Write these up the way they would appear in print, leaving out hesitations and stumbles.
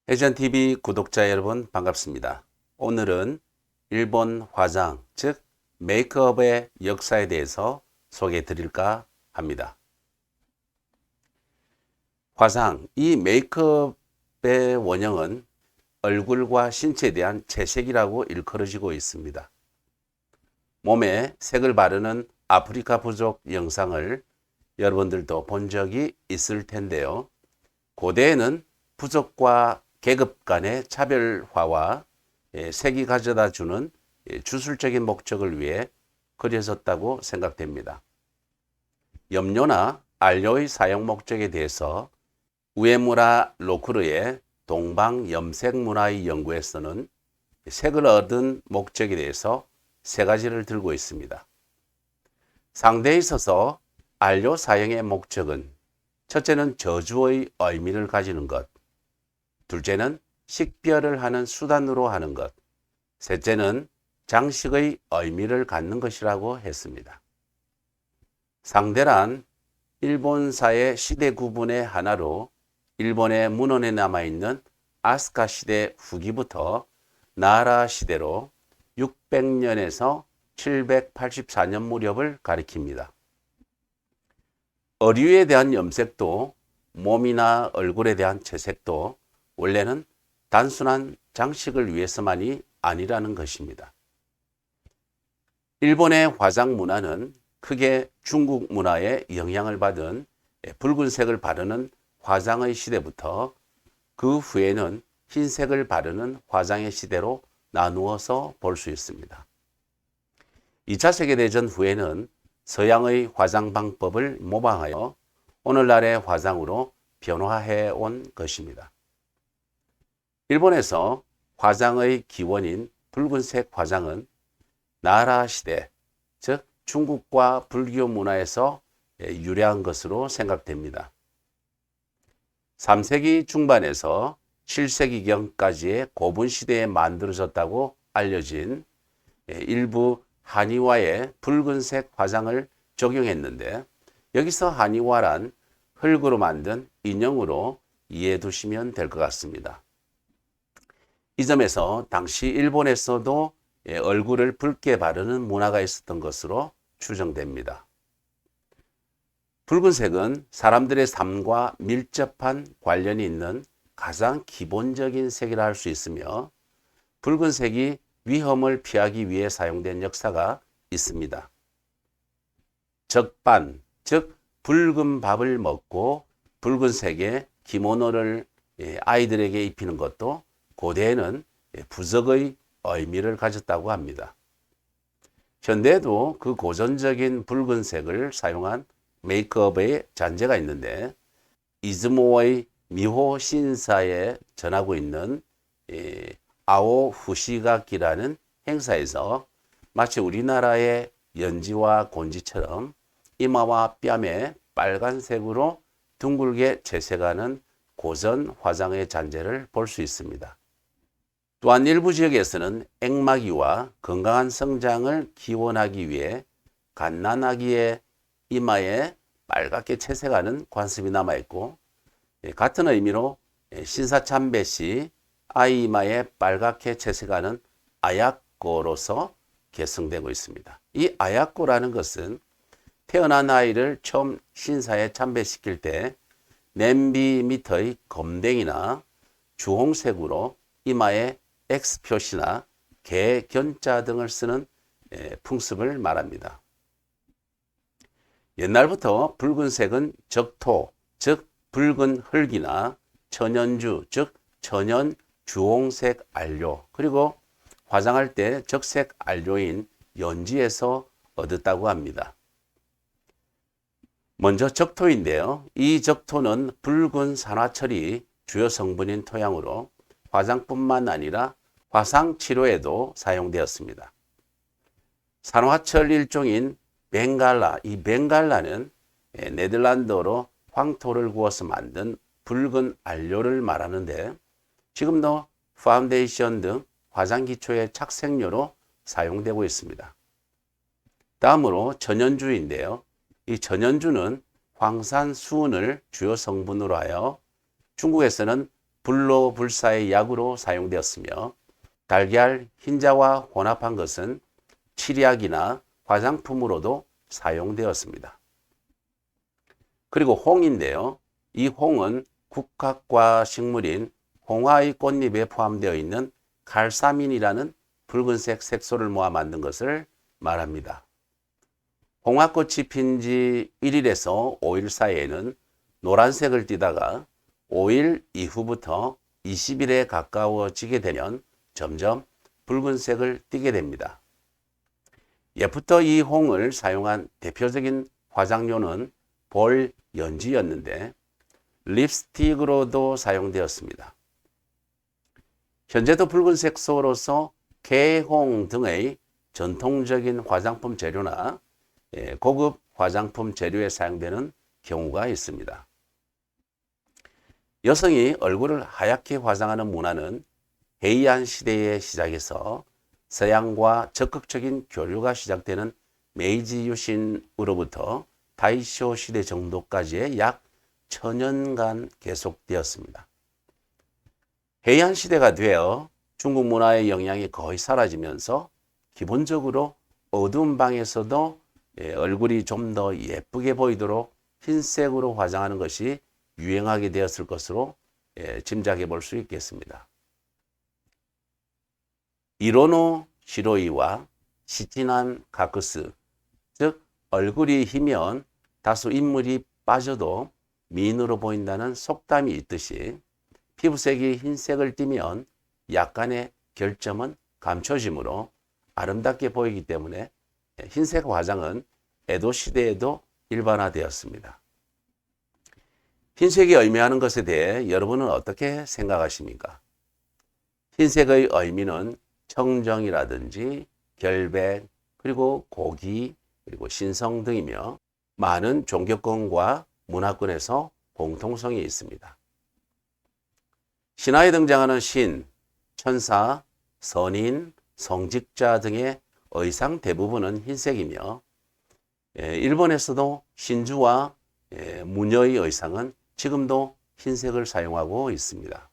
해전TV 구독자 여러분 반갑습니다. 오늘은 일본 화장, 즉 메이크업의 역사에 대해서 소개해 드릴까 합니다. 화장, 이 메이크업의 원형은 얼굴과 신체에 대한 채색이라고 일컬어지고 있습니다. 몸에 색을 바르는 아프리카 부족 영상을 여러분들도 본 적이 있을 텐데요. 고대에는 부족과 계급 간의 차별화와 색이 가져다 주는 주술적인 목적을 위해 그려졌다고 생각됩니다. 염료나 안료의 사용 목적에 대해서 우에무라 로쿠르의 동방 염색 문화의 연구에서는 색을 얻은 목적에 대해서 세 가지를 들고 있습니다. 상대에 있어서 안료 사용의 목적은 첫째는 저주의 의미를 가지는 것, 둘째는 식별을 하는 수단으로 하는 것, 셋째는 장식의 의미를 갖는 것이라고 했습니다. 상대란 일본사의 시대 구분의 하나로 일본의 문헌에 남아있는 아스카 시대 후기부터 나라 시대로 600년에서 784년 무렵을 가리킵니다. 어류에 대한 염색도 몸이나 얼굴에 대한 채색도 원래는 단순한 장식을 위해서만이 아니라는 것입니다. 일본의 화장 문화는 크게 중국 문화에 영향을 받은 붉은색을 바르는 화장의 시대부터 그 후에는 흰색을 바르는 화장의 시대로 나누어서 볼 수 있습니다. 2차 세계대전 후에는 서양의 화장 방법을 모방하여 오늘날의 화장으로 변화해 온 것입니다. 일본에서 화장의 기원인 붉은색 화장은 나라 시대, 즉 중국과 불교 문화에서 유래한 것으로 생각됩니다. 3세기 중반에서 7세기경까지의 고분 시대에 만들어졌다고 알려진 일부 한의화에 붉은색 화장을 적용했는데, 여기서 한의화란 흙으로 만든 인형으로 이해해 두시면 될 것 같습니다. 이 점에서 당시 일본에서도 얼굴을 붉게 바르는 문화가 있었던 것으로 추정됩니다. 붉은색은 사람들의 삶과 밀접한 관련이 있는 가장 기본적인 색이라 할 수 있으며, 붉은색이 위험을 피하기 위해 사용된 역사가 있습니다. 적반, 즉 붉은 밥을 먹고 붉은색의 기모노를 아이들에게 입히는 것도 고대에는 부적의 의미를 가졌다고 합니다. 현대에도 그 고전적인 붉은색을 사용한 메이크업의 잔재가 있는데, 이즈모의 미호 신사에 전하고 있는 아오 후시가키라는 행사에서 마치 우리나라의 연지와 곤지처럼 이마와 뺨에 빨간색으로 둥글게 채색하는 고전 화장의 잔재를 볼 수 있습니다. 또한 일부 지역에서는 액마기와 건강한 성장을 기원하기 위해 갓난아기의 이마에 빨갛게 채색하는 관습이 남아있고, 같은 의미로 신사참배 시 아이 이마에 빨갛게 채색하는 아야꼬로서 계승되고 있습니다. 이 아야꼬라는 것은 태어난 아이를 처음 신사에 참배시킬 때 냄비 밑의 검댕이나 주홍색으로 이마에 X 표시나 개 견자 등을 쓰는 풍습을 말합니다. 옛날부터 붉은색은 적토, 즉 붉은 흙이나 천연주, 즉 천연 주홍색 안료, 그리고 화장할 때 적색 안료인 연지에서 얻었다고 합니다. 먼저 적토인데요. 이 적토는 붉은 산화철이 주요 성분인 토양으로 화장뿐만 아니라 화상 치료에도 사용되었습니다. 산화철 일종인 벵갈라, 이 벵갈라는 네덜란드어로 황토를 구워서 만든 붉은 안료를 말하는데 지금도 파운데이션 등 화장 기초의 착색료로 사용되고 있습니다. 다음으로 전현주인데요. 이 전현주는 황산수은을 주요 성분으로 하여 중국에서는 불로불사의 약으로 사용되었으며 달걀 흰자와 혼합한 것은 치약이나 화장품으로도 사용되었습니다. 그리고 홍인데요. 이 홍은 국화과 식물인 홍화의 꽃잎에 포함되어 있는 칼사민이라는 붉은색 색소를 모아 만든 것을 말합니다. 홍화꽃이 핀 지 1일에서 5일 사이에는 노란색을 띠다가 5일 이후부터 20일에 가까워지게 되면 점점 붉은색을 띠게 됩니다. 예부터 이 홍을 사용한 대표적인 화장료는 볼 연지였는데 립스틱으로도 사용되었습니다. 현재도 붉은색 소로서 개홍 등의 전통적인 화장품 재료나 고급 화장품 재료에 사용되는 경우가 있습니다. 여성이 얼굴을 하얗게 화장하는 문화는 헤이안 시대의 시작에서 서양과 적극적인 교류가 시작되는 메이지 유신으로부터 다이쇼 시대 정도까지의 약 1000년간 계속되었습니다. 헤이안 시대가 되어 중국 문화의 영향이 거의 사라지면서 기본적으로 어두운 방에서도 얼굴이 좀 더 예쁘게 보이도록 흰색으로 화장하는 것이 유행하게 되었을 것으로 짐작해 볼 수 있겠습니다. 이로노 시로이와 시티난 가크스, 즉 얼굴이 희면 다소 인물이 빠져도 미인으로 보인다는 속담이 있듯이 피부색이 흰색을 띠면 약간의 결점은 감춰지므로 아름답게 보이기 때문에 흰색 화장은 에도 시대에도 일반화되었습니다. 흰색이 의미하는 것에 대해 여러분은 어떻게 생각하십니까? 흰색의 의미는 청정이라든지 결백, 그리고 고기, 그리고 신성 등이며 많은 종교권과 문화권에서 공통성이 있습니다. 신화에 등장하는 신, 천사, 선인, 성직자 등의 의상 대부분은 흰색이며 일본에서도 신주와 무녀의 의상은 지금도 흰색을 사용하고 있습니다.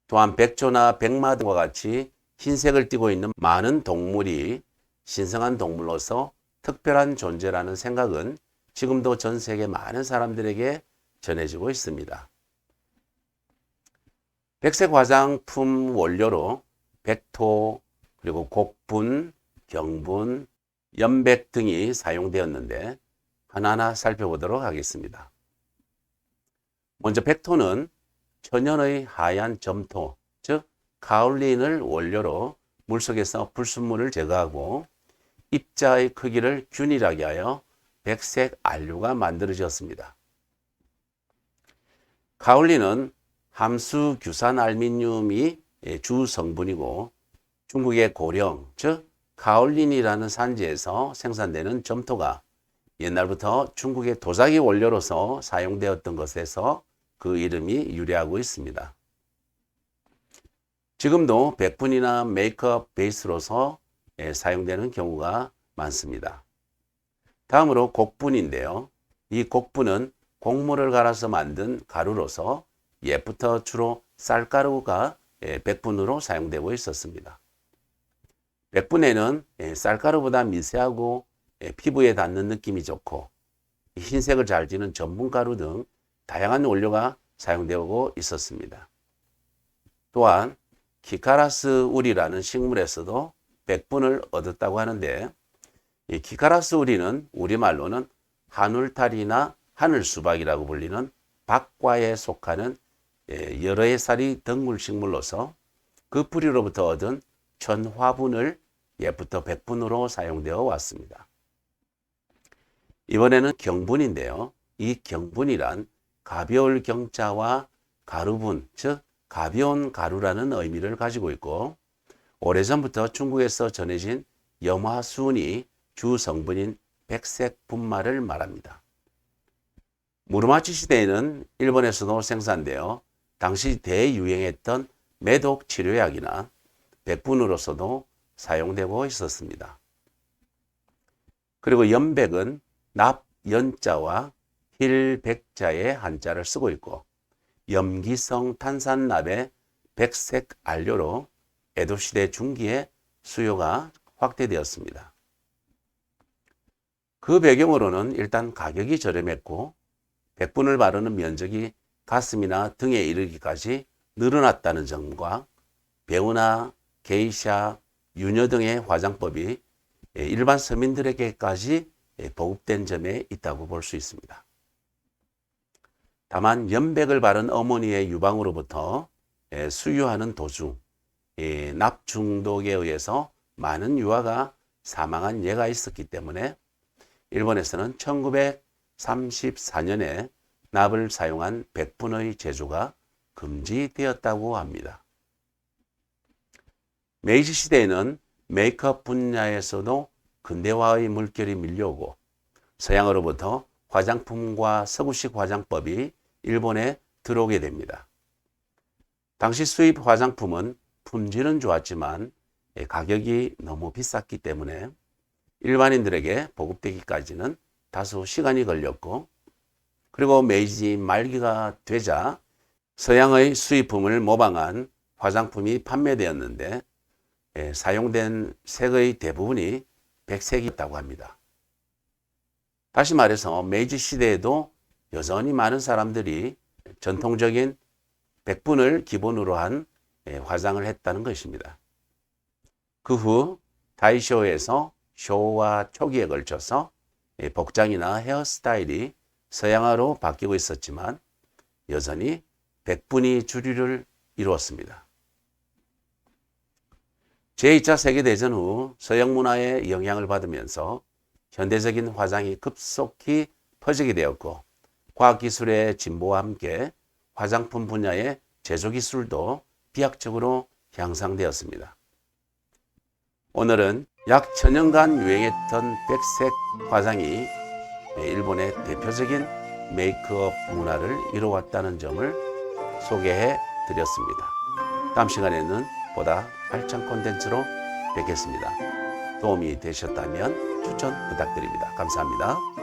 또한 백조나 백마 등과 같이 흰색을 띠고 있는 많은 동물이 신성한 동물로서 특별한 존재라는 생각은 지금도 전 세계 많은 사람들에게 전해지고 있습니다. 백색 화장품 원료로 백토, 그리고 곡분, 경분, 연백 등이 사용되었는데 하나하나 살펴보도록 하겠습니다. 먼저 백토는 천연의 하얀 점토, 즉 가올린을 원료로 물속에서 불순물을 제거하고 입자의 크기를 균일하게 하여 백색 안료가 만들어졌습니다. 가올린은 함수 규산 알미늄이 주 성분이고 중국의 고령, 즉 가올린이라는 산지에서 생산되는 점토가 옛날부터 중국의 도자기 원료로서 사용되었던 것에서 그 이름이 유래하고 있습니다. 지금도 백분이나 메이크업 베이스로서 사용되는 경우가 많습니다. 다음으로 곡분인데요. 이 곡분은 곡물을 갈아서 만든 가루로서 옛부터 주로 쌀가루가 백분으로 사용되고 있었습니다. 백분에는 쌀가루보다 미세하고 피부에 닿는 느낌이 좋고 흰색을 잘 띠는 전분가루 등 다양한 원료가 사용되고 있었습니다. 또한 키카라스 우리라는 식물에서도 백분을 얻었다고 하는데 이 키카라스 우리는 우리말로는 하늘탈이나 하늘수박이라고 불리는 박과에 속하는 여러 해살이 덩굴식물로서 그 뿌리로부터 얻은 천화분을 옛부터 백분으로 사용되어 왔습니다. 이번에는 경분인데요. 이 경분이란 가벼울 경자와 가루분, 즉 가벼운 가루라는 의미를 가지고 있고 오래전부터 중국에서 전해진 염화순이 주 성분인 백색 분말을 말합니다. 무로마치 시대에는 일본에서도 생산되어 당시 대유행했던 매독 치료약이나 백분으로서도 사용되고 있었습니다. 그리고 연백은 납 연자와 힐 백자의 한자를 쓰고 있고 염기성 탄산납의 백색 안료로 에도시대 중기에 수요가 확대되었습니다. 그 배경으로는 일단 가격이 저렴했고 백분을 바르는 면적이 가슴이나 등에 이르기까지 늘어났다는 점과 배우나 게이샤, 유녀 등의 화장법이 일반 서민들에게까지 보급된 점에 있다고 볼 수 있습니다. 다만 연백을 바른 어머니의 유방으로부터 수유하는 도중 납 중독에 의해서 많은 유아가 사망한 예가 있었기 때문에 일본에서는 1934년에 납을 사용한 백분의 제조가 금지되었다고 합니다. 메이지 시대에는 메이크업 분야에서도 근대화의 물결이 밀려오고 서양으로부터 화장품과 서구식 화장법이 일본에 들어오게 됩니다. 당시 수입 화장품은 품질은 좋았지만 가격이 너무 비쌌기 때문에 일반인들에게 보급되기까지는 다소 시간이 걸렸고 그리고 메이지 말기가 되자 서양의 수입품을 모방한 화장품이 판매되었는데 사용된 색의 대부분이 백색이었다고 합니다. 다시 말해서 메이지 시대에도 여전히 많은 사람들이 전통적인 백분을 기본으로 한 화장을 했다는 것입니다. 그 후 다이쇼에서 쇼와 초기에 걸쳐서 복장이나 헤어스타일이 서양화로 바뀌고 있었지만 여전히 백분이 주류를 이루었습니다. 제2차 세계대전 후 서양 문화의 영향을 받으면서 현대적인 화장이 급속히 퍼지게 되었고 과학기술의 진보와 함께 화장품 분야의 제조기술도 비약적으로 향상되었습니다. 오늘은 약 1000년간 유행했던 백색 화장이 일본의 대표적인 메이크업 문화를 이루어왔다는 점을 소개해 드렸습니다. 다음 시간에는 보다 알찬 콘텐츠로 뵙겠습니다. 도움이 되셨다면 추천 부탁드립니다. 감사합니다.